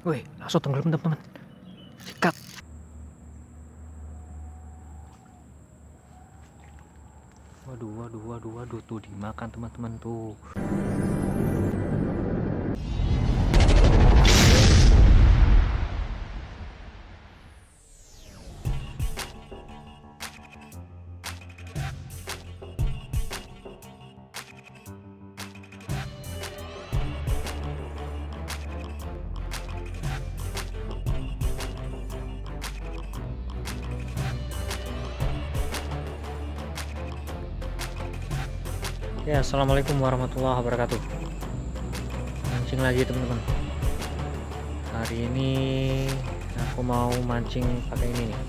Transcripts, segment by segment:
Wih, langsung tenggelam teman-teman. Sikat. Waduh, tuh dimakan teman-teman tuh. Ya, assalamualaikum warahmatullahi wabarakatuh. Mancing lagi teman-teman. Hari ini aku mau mancing pakai ini nih,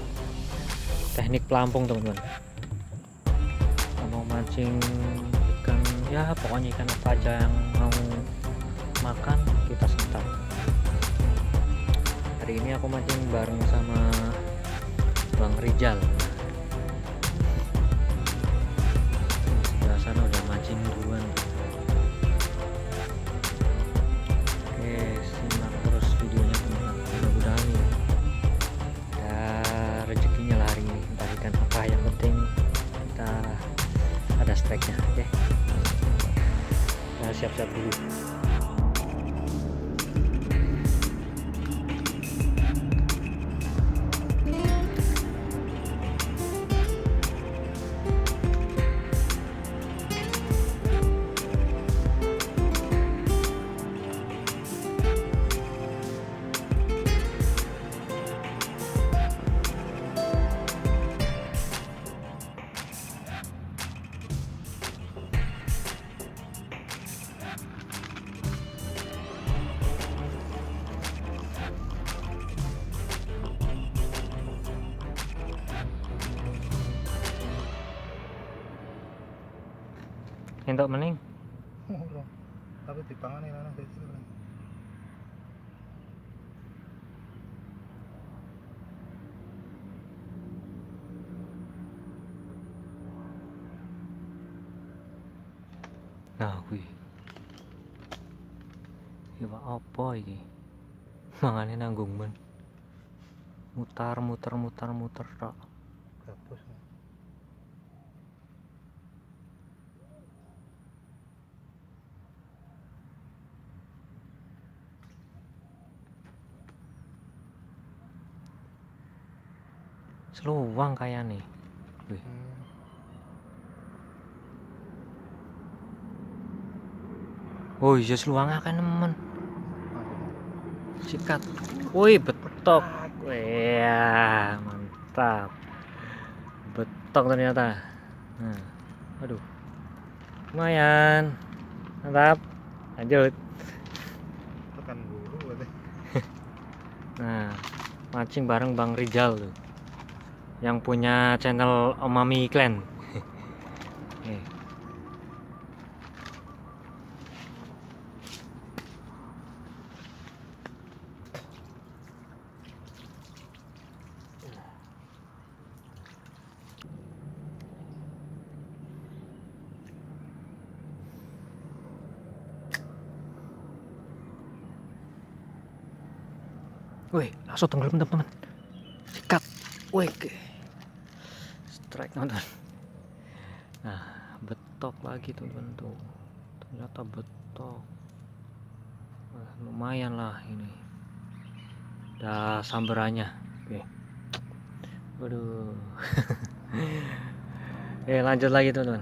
teknik pelampung teman-teman. Mau mancing ikan, ya pokoknya ikan apa aja yang mau makan kita santap. Hari ini aku mancing bareng sama Bang Rijal. Sebelah sana udah mancing duluan. Oke, simak terus videonya teman-teman. Mudah-mudahan ada rezekinya lah hari ini, entah ikan apa, yang penting kita ada strike-nya. Oke, kita siap-siap dulu. Entok mening. Tapi dipangani ana desa. Nah, wih. Iwak apa iki? Mangane nanggung men. Mutar tok. Gabus. Seluwang kayane. Wih. Oh iya, seluwang kan nemen. Sikat. Wih, betok. Wih, mantap. Betok ternyata. Nah, aduh. Lumayan. Mantap. Lanjut. Tekan bulu berarti. Nah, mancing bareng Bang Rijal tuh, yang punya channel Omami Clan. Wih, langsung tenggelam teman-teman. Sikat. Wih, strike nonton. Nah, betok lagi teman-teman tuh. Ternyata betok. Wah, lumayan lah ini. Udah samberannya. Oke. Waduh. Lanjut lagi teman-teman.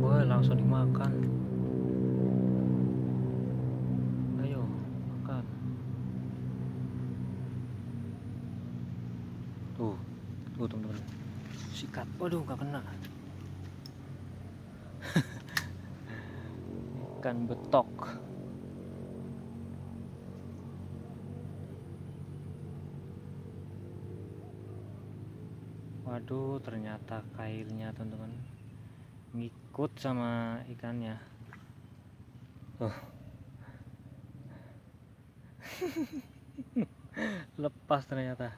Wah, langsung dimakan. Ayo, makan. Tuh teman-teman. Sikat. Waduh, gak kena. Ikan betok. Waduh, ternyata kailnya teman-teman ngikut sama ikannya. Lepas ternyata.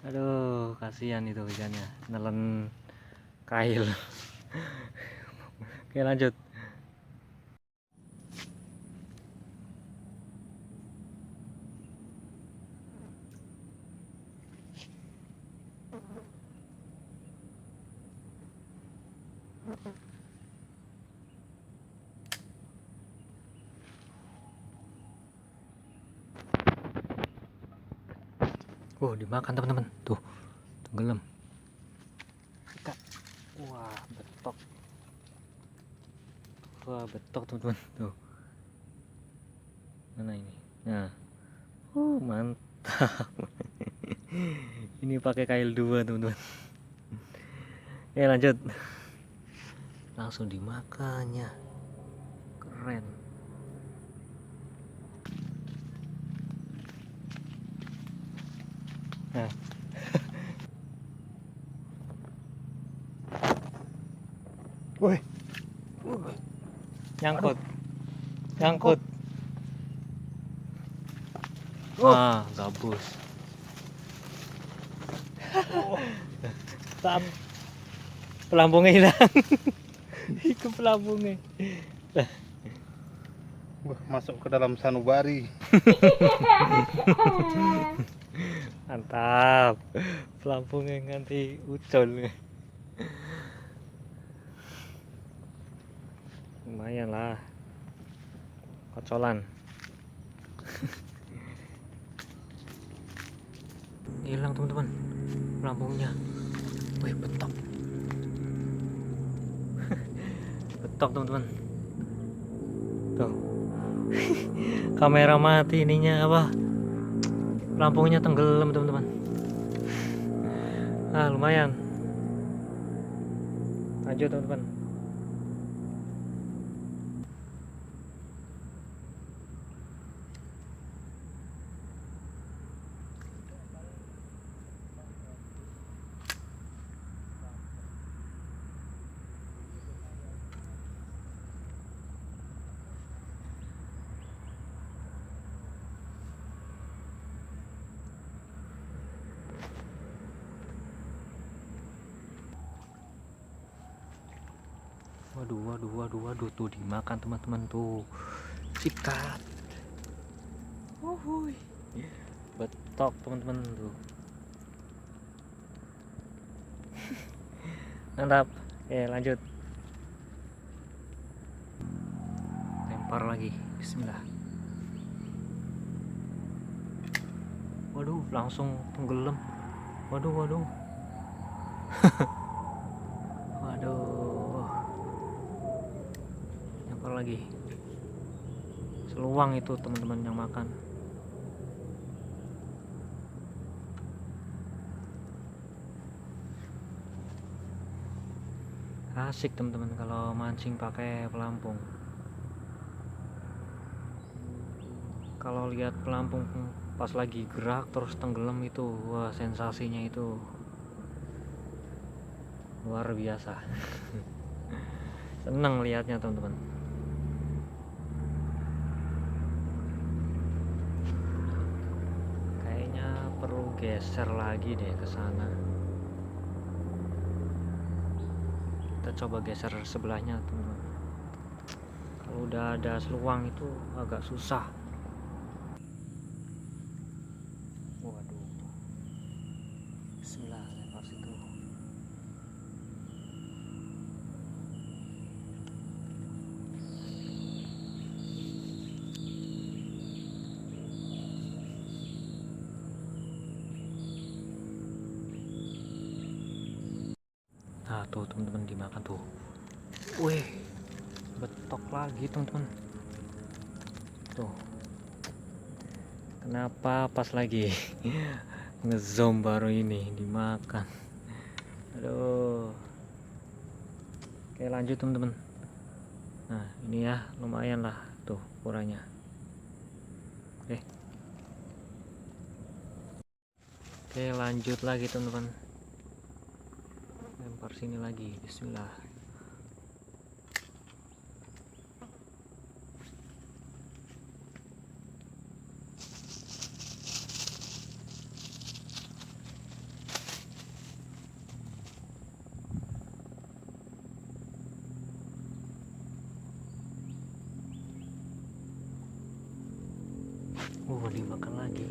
Aduh, kasihan itu ikannya, nelen kail. Oke, lanjut. Oh, dimakan teman-teman. Tuh, tenggelam. Wah, betok. Wah, betok teman-teman. Tuh. Mana ini? Nah. Mantap. Ini pakai kail 2, teman-teman. Oke, lanjut. Langsung dimakannya. Keren. Nah. Woi. Nyangkut. Nyangkut. Gabus. Tap. Pelampungnya hilang. Itu pelampungnya. Wah, masuk ke dalam sanubari. Mantap. Pelampungnya nganti ucol. Lumayan lah. Kocolan. Hilang teman-teman pelampungnya. Wih, betok. Betok teman-teman. Tuh. Kamera mati ininya apa? Pelampungnya tenggelam teman-teman. Lumayan. Lanjut teman-teman. Waduh, tuh dimakan teman-teman tuh. Sikat. Betok teman-teman tuh. Mantap. Oke, lanjut. Lempar lagi. Bismillah. Waduh, langsung tenggelam. Waduh. Waduh. Lempar lagi. Seluang itu teman-teman yang makan. Asik teman-teman kalau mancing pakai pelampung. Kalau lihat pelampung pas lagi gerak terus tenggelam itu, wah, sensasinya itu luar biasa. Seneng lihatnya teman-teman. Kayaknya perlu geser lagi deh ke sana. Kita coba geser sebelahnya teman-teman. Kalau udah ada seluang itu agak susah. Waduh. Bismillah, lempar situ. Nah, tuh teman-teman dimakan tuh. Wih, betok lagi teman-teman. Tuh. Kenapa pas lagi ngezoom baru ini dimakan. Aduh. Oke, lanjut teman-teman. Nah, ini ya lumayan lah tuh ukurannya. Oke, lanjut lagi teman-teman. Lempar sini lagi. Bismillah. Dimakan lagi.